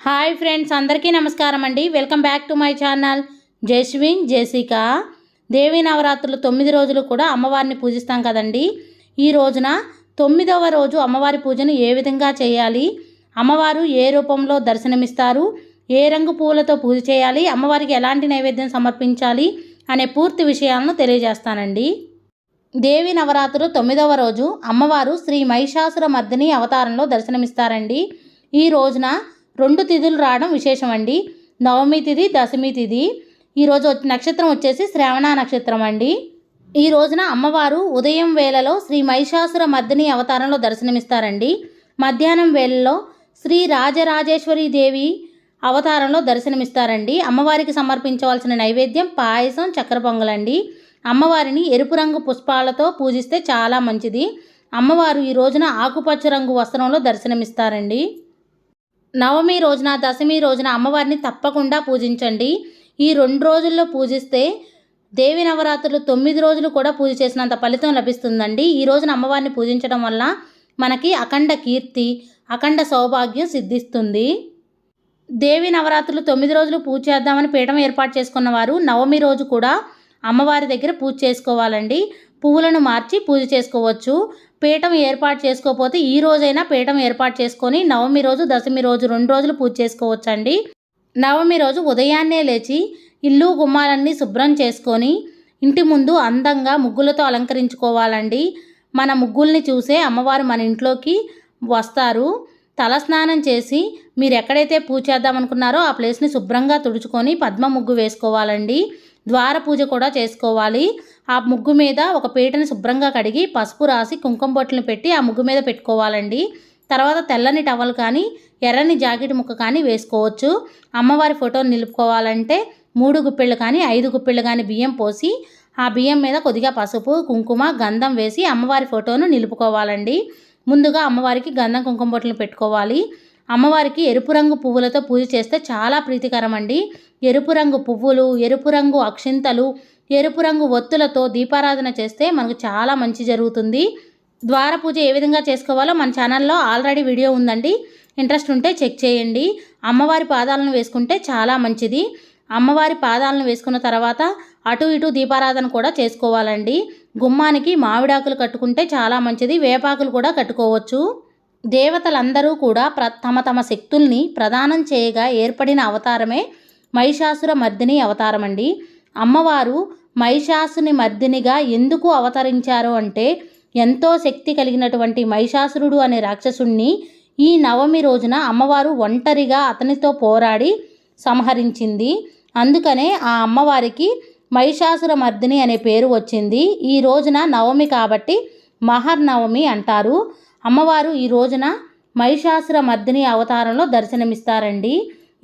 Hi friends, అందరికీ నమస్కారం అండి. Welcome back to my channel Jaswin Jessica. Devi నవరాత్రులు 9 రోజులు కూడా అమ్మవారిని పూజిస్తాం కదండి. ఈ రోజున 9వ రోజు అమ్మవారి పూజను ఏ విధంగా చేయాలి, అమ్మవారు ఏ రూపంలో దర్శనమిస్తారు, ఏ రంగు పూలతో పూజ చేయాలి, అమ్మవారికి ఎలాంటి నైవేద్యం సమర్పించాలి అనే పూర్తి విషయాలను తెలియజేస్తానండి. దేవీ నవరాత్రులు 9వ రోజు అమ్మవారు శ్రీ మహిషాసుర మర్దిని అవతారంలో దర్శనమిస్తారండి. ఈ రోజున 2 తిథులు రావడం విశేషం అండి. నవమి తిథి, దశమి తిథి. ఈరోజు నక్షత్రం వచ్చేసి శ్రావణ నక్షత్రం అండి. ఈ రోజున అమ్మవారు ఉదయం వేళలో శ్రీ మహిషాసుర మర్దిని అవతారంలో దర్శనమిస్తారండి. మధ్యాహ్నం వేళలో శ్రీ రాజరాజేశ్వరి దేవి అవతారంలో దర్శనమిస్తారండి. అమ్మవారికి సమర్పించవలసిన నైవేద్యం పాయసం, చక్కెర పొంగలండి. అమ్మవారిని ఎరుపు రంగు పుష్పాలతో పూజిస్తే చాలా మంచిది. అమ్మవారు ఈ రోజున ఆకుపచ్చ రంగు వస్త్రంలో దర్శనమిస్తారండి. నవమి రోజున, దశమి రోజున అమ్మవారిని తప్పకుండా పూజించండి. ఈ 2 రోజుల్లో పూజిస్తే దేవి నవరాత్రులు 9 రోజులు కూడా పూజ చేసినంత ఫలితం లభిస్తుందండి. ఈ రోజున అమ్మవారిని పూజించడం వల్ల మనకి అఖండ కీర్తి, అఖండ సౌభాగ్యం సిద్ధిస్తుంది. దేవి నవరాత్రులు 9 రోజులు పూజ చేద్దామని పీఠం ఏర్పాటు చేసుకున్న వారు నవమి రోజు కూడా అమ్మవారి దగ్గర పూజ చేసుకోవాలండి. పువ్వులను మార్చి పూజ చేసుకోవచ్చు. పీఠం ఏర్పాటు చేసుకోకపోతే ఈ రోజైనా పీఠం ఏర్పాటు చేసుకొని నవమి రోజు, దశమి రోజు 2 రోజులు పూజ చేసుకోవచ్చండి. నవమి రోజు ఉదయాన్నే లేచి ఇల్లు గుమ్మాలన్నీ శుభ్రం చేసుకొని ఇంటి ముందు అందంగా ముగ్గులతో అలంకరించుకోవాలండి. మన ముగ్గుల్ని చూసే అమ్మవారు మన ఇంట్లోకి వస్తారు. తలస్నానం చేసి మీరు ఎక్కడైతే పూజ చేద్దామనుకున్నారో ఆ ప్లేస్ని శుభ్రంగా తుడుచుకొని పద్మ ముగ్గు వేసుకోవాలండి. ద్వార పూజ కూడా చేసుకోవాలి. ఆ ముగ్గు మీద ఒక పీటని శుభ్రంగా కడిగి పసుపు రాసి కుంకుమ బొట్లను పెట్టి ఆ ముగ్గు మీద పెట్టుకోవాలండి. తర్వాత తెల్లని టవల్ కానీ ఎర్రని జాకెట్ ముక్క కానీ వేసుకోవచ్చు. అమ్మవారి ఫోటోని నిలుపుకోవాలంటే 3 గుప్పెళ్ళు కానీ 5 గుప్పెళ్ళు కానీ బియ్యం పోసి ఆ బియ్యం మీద కొద్దిగా పసుపు, కుంకుమ, గంధం వేసి అమ్మవారి ఫోటోను నిలుపుకోవాలండి. ముందుగా అమ్మవారికి గంధం, కుంకుమ బొట్లను పెట్టుకోవాలి. అమ్మవారికి ఎరుపు రంగు పువ్వులతో పూజ చేస్తే చాలా ప్రీతికరం అండి. ఎరుపు రంగు పువ్వులు, ఎరుపు రంగు అక్షింతలు, ఎరుపు రంగు ఒత్తులతో దీపారాధన చేస్తే మనకు చాలా మంచి జరుగుతుంది. ద్వార పూజ ఏ విధంగా చేసుకోవాలో మన ఛానల్లో ఆల్రెడీ వీడియో ఉందండి. ఇంట్రెస్ట్ ఉంటే చెక్ చేయండి. అమ్మవారి పాదాలను వేసుకుంటే చాలా మంచిది. అమ్మవారి పాదాలను వేసుకున్న తర్వాత అటు ఇటు దీపారాధన కూడా చేసుకోవాలండి. గుమ్మానికి మామిడాకులు కట్టుకుంటే చాలా మంచిది. వేపాకులు కూడా కట్టుకోవచ్చు. దేవతలందరూ కూడా తమ తమ శక్తుల్ని ప్రదానం చేయగా ఏర్పడిన అవతారమే మహిషాసుర మర్దిని అవతారం అండి. అమ్మవారు మహిషాసుని మర్దినిగా ఎందుకు అవతరించారు అంటే ఎంతో శక్తి కలిగినటువంటి మహిషాసురుడు అనే రాక్షసుణ్ణి ఈ నవమి రోజున అమ్మవారు ఒంటరిగా అతనితో పోరాడి సంహరించింది. అందుకనే ఆ అమ్మవారికి మహిషాసుర మర్దిని అనే పేరు వచ్చింది. ఈ రోజున నవమి కాబట్టి మహర్నవమి అంటారు. అమ్మవారు ఈ రోజున మహిషాసుర మర్దిని అవతారంలో దర్శనమిస్తారండి.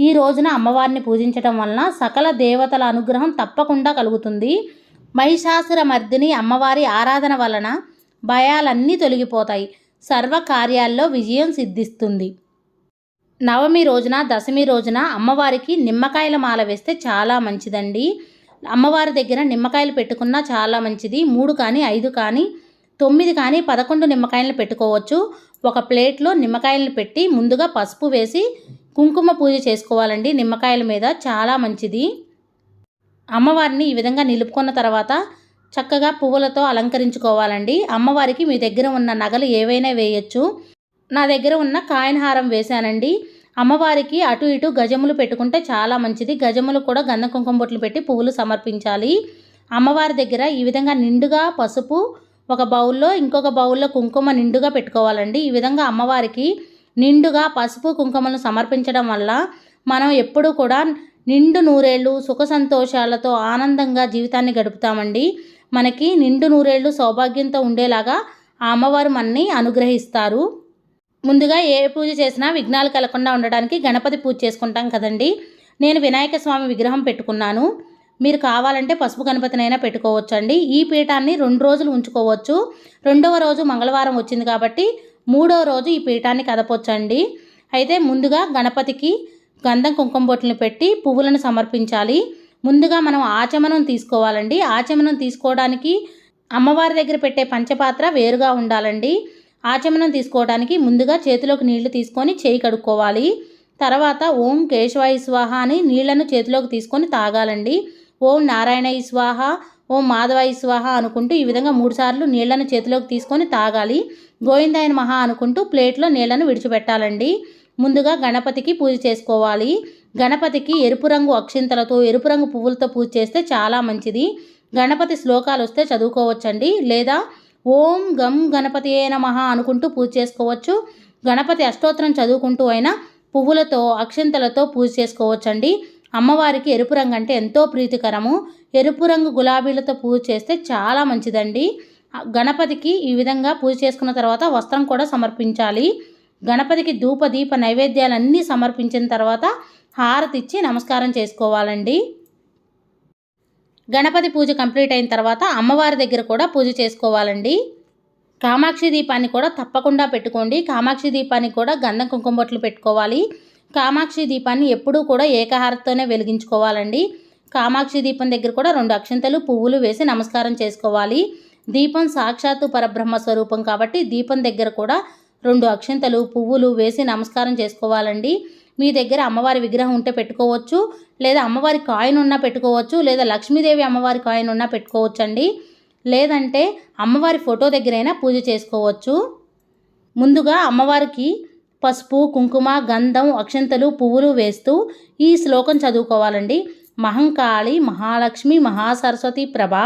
ఈ రోజున అమ్మవారిని పూజించడం వలన సకల దేవతల అనుగ్రహం తప్పకుండా కలుగుతుంది. మహిషాసుర మర్దిని అమ్మవారి ఆరాధన వలన భయాలన్నీ తొలగిపోతాయి. సర్వ కార్యాల్లో విజయం సిద్ధిస్తుంది. నవమి రోజున, దశమి రోజున అమ్మవారికి నిమ్మకాయల మాల వేస్తే చాలా మంచిదండి. అమ్మవారి దగ్గర నిమ్మకాయలు పెట్టుకున్నా చాలా మంచిది. 3 కానీ 5 కానీ 9 కానీ 11 నిమ్మకాయలను పెట్టుకోవచ్చు. ఒక ప్లేట్లో నిమ్మకాయలను పెట్టి ముందుగా పసుపు వేసి కుంకుమ పూజ చేసుకోవాలండి. నిమ్మకాయల మీద చాలా మంచిది. అమ్మవారిని ఈ విధంగా నిలుపుకున్న తర్వాత చక్కగా పువ్వులతో అలంకరించుకోవాలండి. అమ్మవారికి మీ దగ్గర ఉన్న నగలు ఏవైనా వేయచ్చు. నా దగ్గర ఉన్న కాయిన్ హారం వేశానండి. అమ్మవారికి అటు ఇటు గజములు పెట్టుకుంటే చాలా మంచిది. గజములు కూడా గంధం, కుంకుమ బొట్లు పెట్టి పువ్వులు సమర్పించాలి. అమ్మవారి దగ్గర ఈ విధంగా నిండుగా పసుపు ఒక బౌల్లో, ఇంకొక బౌల్లో కుంకుమ నిండుగా పెట్టుకోవాలండి. ఈ విధంగా అమ్మవారికి నిండుగా పసుపు, కుంకుమలను సమర్పించడం వల్ల మనం ఎప్పుడూ కూడా నిండు నూరేళ్ళు సుఖ సంతోషాలతో ఆనందంగా జీవితాన్ని గడుపుతామండి. మనకి నిండు నూరేళ్ళు సౌభాగ్యంతో ఉండేలాగా ఆ అమ్మవారు మనని అనుగ్రహిస్తారు. ముందుగా ఏ పూజ చేసినా విఘ్నాలు కలగకుండా ఉండడానికి గణపతి పూజ చేసుకుంటాం కదండి. నేను వినాయక స్వామి విగ్రహం పెట్టుకున్నాను. మీరు కావాలంటే పసుపు గణపతినైనా పెట్టుకోవచ్చండి. ఈ పీఠాన్ని 2 రోజులు ఉంచుకోవచ్చు. 2వ రోజు మంగళవారం వచ్చింది కాబట్టి 3వ రోజు ఈ పీఠాన్ని కదపొచ్చండి. అయితే ముందుగా గణపతికి గంధం, కుంకుమ బొట్లను పెట్టి పువ్వులను సమర్పించాలి. ముందుగా మనం ఆచమనం తీసుకోవాలండి. ఆచమనం తీసుకోవడానికి అమ్మవారి దగ్గర పెట్టే పంచపాత్ర వేరుగా ఉండాలండి. ఆచమనం తీసుకోవడానికి ముందుగా చేతిలోకి నీళ్లు తీసుకొని చేయి కడుక్కోవాలి. తర్వాత ఓం కేశవాయ స్వాహ అని నీళ్లను చేతిలోకి తీసుకొని తాగాలండి. ఓం నారాయణాయ స్వాహ, ఓం మాధవాయ స్వాహ అనుకుంటూ ఈ విధంగా 3 సార్లు నీళ్లను చేతిలోకి తీసుకొని తాగాలి. గోవిందాయ నమః అనుకుంటూ ప్లేట్లో నీళ్లను విడిచిపెట్టాలండి. ముందుగా గణపతికి పూజ చేసుకోవాలి. గణపతికి ఎరుపు రంగు అక్షింతలతో, ఎరుపు రంగు పువ్వులతో పూజ చేస్తే చాలా మంచిది. గణపతి శ్లోకాలు వస్తే చదువుకోవచ్చండి, లేదా ఓం గం గణపతియే నమః అనుకుంటూ పూజ చేసుకోవచ్చు. గణపతి అష్టోత్తరం చదువుకుంటూ అయినా పువ్వులతో, అక్షింతలతో పూజ చేసుకోవచ్చండి. అమ్మవారికి ఎరుపు రంగు అంటే ఎంతో ప్రీతికరము. ఎరుపు రంగు గులాబీలతో పూజ చేస్తే చాలా మంచిదండి. గణపతికి ఈ విధంగా పూజ చేసుకున్న తర్వాత వస్త్రం కూడా సమర్పించాలి. గణపతికి ధూప దీప నైవేద్యాలన్నీ సమర్పించిన తర్వాత హారతి ఇచ్చి నమస్కారం చేసుకోవాలండి. గణపతి పూజ కంప్లీట్ అయిన తర్వాత అమ్మవారి దగ్గర కూడా పూజ చేసుకోవాలండి. కామాక్షి దీపాన్ని కూడా తప్పకుండా పెట్టుకోండి. కామాక్షి దీపాన్ని కూడా గంధం కుంకుమ బొట్లు పెట్టుకోవాలి. కామాక్షి దీపాన్ని ఎప్పుడూ కూడా ఏకహారతతోనే వెలిగించుకోవాలండి. కామాక్షి దీపం దగ్గర కూడా 2 అక్షంతలు పువ్వులు వేసి నమస్కారం చేసుకోవాలి. దీపం సాక్షాత్తు పరబ్రహ్మ స్వరూపం కాబట్టి దీపం దగ్గర కూడా 2 అక్షంతలు పువ్వులు వేసి నమస్కారం చేసుకోవాలండి. మీ దగ్గర అమ్మవారి విగ్రహం ఉంటే పెట్టుకోవచ్చు, లేదా అమ్మవారి కాయిన్ ఉన్నా పెట్టుకోవచ్చు, లేదా లక్ష్మీదేవి అమ్మవారి కాయిన్ ఉన్నా పెట్టుకోవచ్చండి. లేదంటే అమ్మవారి ఫోటో దగ్గరైనా పూజ చేసుకోవచ్చు. ముందుగా అమ్మవారికి పసుపు, కుంకుమ, గంధం, అక్షంతలు, పువ్వులు వేస్తూ ఈ శ్లోకం చదువుకోవాలండి. మహంకాళి మహాలక్ష్మి మహాసరస్వతి ప్రభా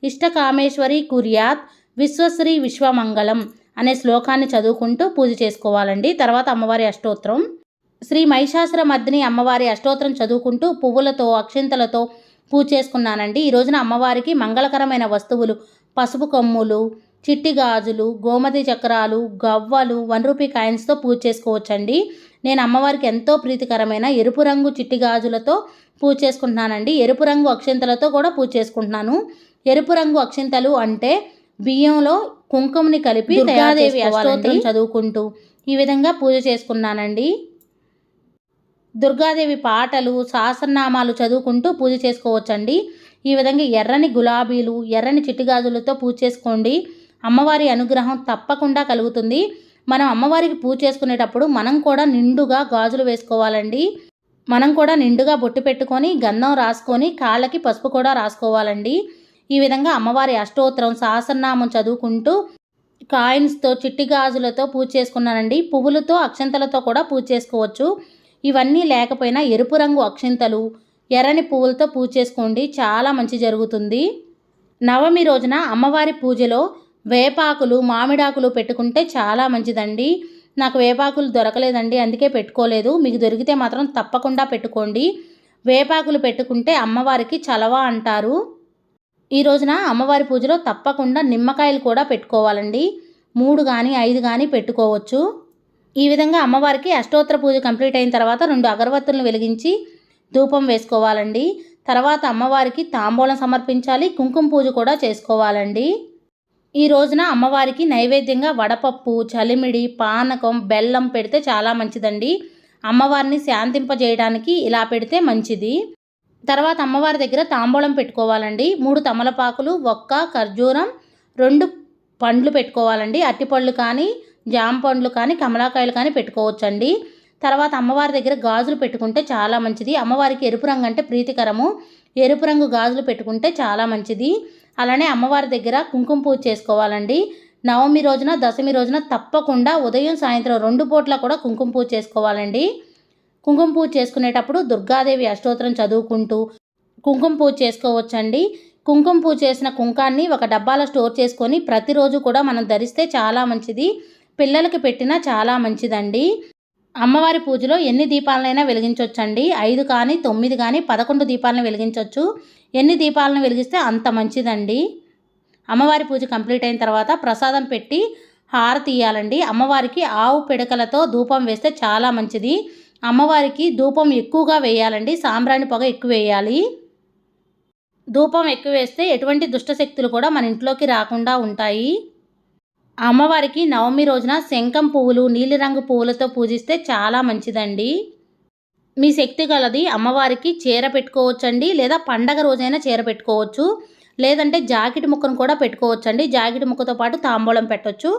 ఇష్టకామేశ్వరి కుర్యాత్ విశ్వశ్రీ విశ్వమంగళం అనే శ్లోకాన్ని చదువుకుంటూ పూజ చేసుకోవాలండి. తర్వాత అమ్మవారి అష్టోత్తరం శ్రీ మహిషాసురమర్దిని అమ్మవారి అష్టోత్తరం చదువుకుంటూ పువ్వులతో, అక్షింతలతో పూజ చేసుకున్నానండి. ఈ రోజున అమ్మవారికి మంగళకరమైన వస్తువులు పసుపు కొమ్ములు, చిట్టి గాజులు, గోమతి చక్రాలు, గవ్వలు, 1 రూపీ కాయిన్స్తో పూజ చేసుకోవచ్చండి. నేను అమ్మవారికి ఎంతో ప్రీతికరమైన ఎరుపు రంగు చిట్టి గాజులతో పూజ చేసుకుంటున్నానండి. ఎరుపు రంగు అక్షింతలతో కూడా పూజ చేసుకుంటున్నాను. ఎరుపు రంగు అక్షింతలు అంటే బియ్యంలో కుంకుమని కలిపి దుర్గాదేవి అష్టోత్తరం చదువుకుంటూ ఈ విధంగా పూజ చేసుకున్నానండి. దుర్గాదేవి పాటలు, సహస్రనామాలు చదువుకుంటూ పూజ చేసుకోవచ్చండి. ఈ విధంగా ఎర్రని గులాబీలు, ఎర్రని చిట్టిగాజులతో పూజ చేసుకోండి. అమ్మవారి అనుగ్రహం తప్పకుండా కలుగుతుంది. మనం అమ్మవారికి పూజ చేసుకునేటప్పుడు మనం కూడా నిండుగా గాజులు వేసుకోవాలండి. మనం కూడా నిండుగా బొట్టు పెట్టుకొని గంధం రాసుకొని కాళ్ళకి పసుపు కూడా రాసుకోవాలండి. ఈ విధంగా అమ్మవారి అష్టోత్తరం, సహస్రనామం చదువుకుంటూ కాయిన్స్తో, చిట్టి గాజులతో పూజ చేసుకున్నానండి. పువ్వులతో, అక్షంతలతో కూడా పూజ చేసుకోవచ్చు. ఇవన్నీ లేకపోయినా ఎరుపు రంగు అక్షింతలు, ఎర్రని పువ్వులతో పూజ చేసుకోండి, చాలా మంచి జరుగుతుంది. నవమి రోజున అమ్మవారి పూజలో వేపాకులు, మామిడాకులు పెట్టుకుంటే చాలా మంచిదండి. నాకు వేపాకులు దొరకలేదండి, అందుకే పెట్టుకోలేదు. మీకు దొరికితే మాత్రం తప్పకుండా పెట్టుకోండి. వేపాకులు పెట్టుకుంటే అమ్మవారికి చలవ అంటారు. ఈ రోజున అమ్మవారి పూజలో తప్పకుండా నిమ్మకాయలు కూడా పెట్టుకోవాలండి. 3 కానీ 5 కానీ పెట్టుకోవచ్చు. ఈ విధంగా అమ్మవారికి అష్టోత్తర పూజ కంప్లీట్ అయిన తర్వాత 2 అగరవత్తులను వెలిగించి ధూపం వేసుకోవాలండి. తర్వాత అమ్మవారికి తాంబూలం సమర్పించాలి. కుంకుమ పూజ కూడా చేసుకోవాలండి. ఈ రోజున అమ్మవారికి నైవేద్యంగా వడపప్పు, చలిమిడి, పానకం, బెల్లం పెడితే చాలా మంచిదండి. అమ్మవారిని శాంతింపజేయడానికి ఇలా పెడితే మంచిది. తర్వాత అమ్మవారి దగ్గర తాంబూలం పెట్టుకోవాలండి. 3 తమలపాకులు, 1 ఖర్జూరం, 2 పండ్లు పెట్టుకోవాలండి. అట్టిపళ్ళు కానీ, జామ పండ్లు కానీ, కమలాకాయలు కానీ పెట్టుకోవచ్చండి. తర్వాత అమ్మవారి దగ్గర గాజులు పెట్టుకుంటే చాలా మంచిది. అమ్మవారికి ఎరుపు రంగు అంటే ప్రీతికరము. ఎరుపు రంగు గాజులు పెట్టుకుంటే చాలా మంచిది. అలానే అమ్మవారి దగ్గర కుంకుమ పూజ చేసుకోవాలండి. నవమి రోజున, దశమి రోజున తప్పకుండా ఉదయం, సాయంత్రం 2 పూట్ల కూడా కుంకుమ పూజ చేసుకోవాలండి. కుంకుమ పూజ చేసుకునేటప్పుడు దుర్గాదేవి అష్టోత్తరం చదువుకుంటూ కుంకుమ పూజ చేసుకోవచ్చండి. కుంకుమ పూజ చేసిన కుంకాన్ని ఒక డబ్బాలో స్టోర్ చేసుకొని ప్రతిరోజు కూడా మనం ధరిస్తే చాలా మంచిది. పిల్లలకి పెట్టినా చాలా మంచిదండి. అమ్మవారి పూజలో ఎన్ని దీపాలనైనా వెలిగించవచ్చండి. 5 కానీ, 9 కానీ, 11 దీపాలను వెలిగించవచ్చు. ఎన్ని దీపాలను వెలిగిస్తే అంత మంచిదండి. అమ్మవారి పూజ కంప్లీట్ అయిన తర్వాత ప్రసాదం పెట్టి హారతి ఇయ్యాలండి. అమ్మవారికి ఆవు పిడకలతో ధూపం వేస్తే చాలా మంచిది. అమ్మవారికి ధూపం ఎక్కువగా వేయాలండి. సాంబ్రాణి పొగ ఎక్కువ వేయాలి. ధూపం ఎక్కువ వేస్తే ఎటువంటి దుష్టశక్తులు కూడా మన ఇంట్లోకి రాకుండా ఉంటాయి. అమ్మవారికి నవమి రోజున శంఖం పువ్వులు, నీలిరంగు పువ్వులతో పూజిస్తే చాలా మంచిదండి. మీ శక్తి గలది అమ్మవారికి చీర పెట్టుకోవచ్చండి, లేదా పండగ రోజైనా చీర పెట్టుకోవచ్చు. లేదంటే జాకెట్ ముక్కను కూడా పెట్టుకోవచ్చండి. జాకెట్ ముక్కతో పాటు తాంబూలం పెట్టవచ్చు.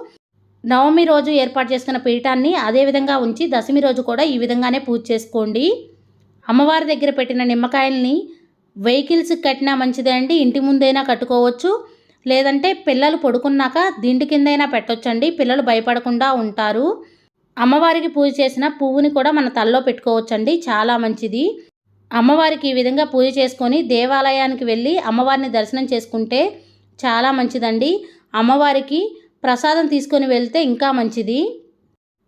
నవమి రోజు ఏర్పాటు చేసుకున్న పీఠాన్ని అదే విధంగా ఉంచి దశమి రోజు కూడా ఈ విధంగానే పూజ చేసుకోండి. అమ్మవారి దగ్గర పెట్టిన నిమ్మకాయల్ని వెహికల్స్కి కట్టినా మంచిదే అండి, ఇంటి ముందైనా కట్టుకోవచ్చు, లేదంటే పిల్లలు పడుకున్నాక దిండు కిందైనా పెట్టొచ్చండి. పిల్లలు భయపడకుండా ఉంటారు. అమ్మవారికి పూజ చేసిన పువ్వుని కూడా మన తలలో పెట్టుకోవచ్చండి, చాలా మంచిది. అమ్మవారికి ఈ విధంగా పూజ చేసుకొని దేవాలయానికి వెళ్ళి అమ్మవారిని దర్శనం చేసుకుంటే చాలా మంచిదండి. అమ్మవారికి ప్రసాదం తీసుకొని వెళ్తే ఇంకా మంచిది.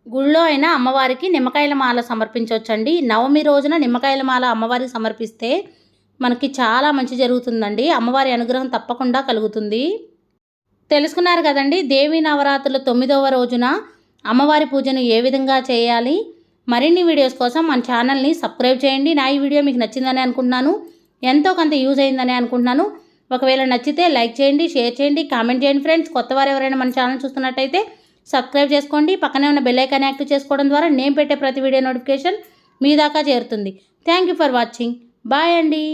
గుళ్ళో అయినా అమ్మవారికి నిమ్మకాయల మాల సమర్పించవచ్చండి. నవమి రోజున నిమ్మకాయల మాల అమ్మవారికి సమర్పిస్తే మనకి చాలా మంచి జరుగుతుందండి. అమ్మవారి అనుగ్రహం తప్పకుండా కలుగుతుంది. తెలుసుకున్నారు కదండి, దేవీ నవరాత్రుల 9వ రోజున అమ్మవారి పూజను ఏ విధంగా చేయాలి. మరిన్ని వీడియోస్ కోసం మన ఛానల్ని సబ్స్క్రైబ్ చేయండి. నా ఈ వీడియో మీకు నచ్చిందని అనుకుంటున్నాను, ఎంతో కొంత యూజ్ అయిందని అనుకుంటున్నాను. ఒకవేళ నచ్చితే లైక్ చేయండి, షేర్ చేయండి, కామెంట్ చేయండి. ఫ్రెండ్స్, కొత్త వారు ఎవరైనా మన ఛానల్ చూస్తున్నట్టయితే సబ్స్క్రైబ్ చేసుకోండి. పక్కనే ఉన్న బెల్ ఐకాన్ యాక్టివ్ చేసుకోవడం ద్వారా నేను పెట్టే ప్రతి వీడియో నోటిఫికేషన్ మీ దాకా చేరుతుంది. Thank you for watching. Bye అండి.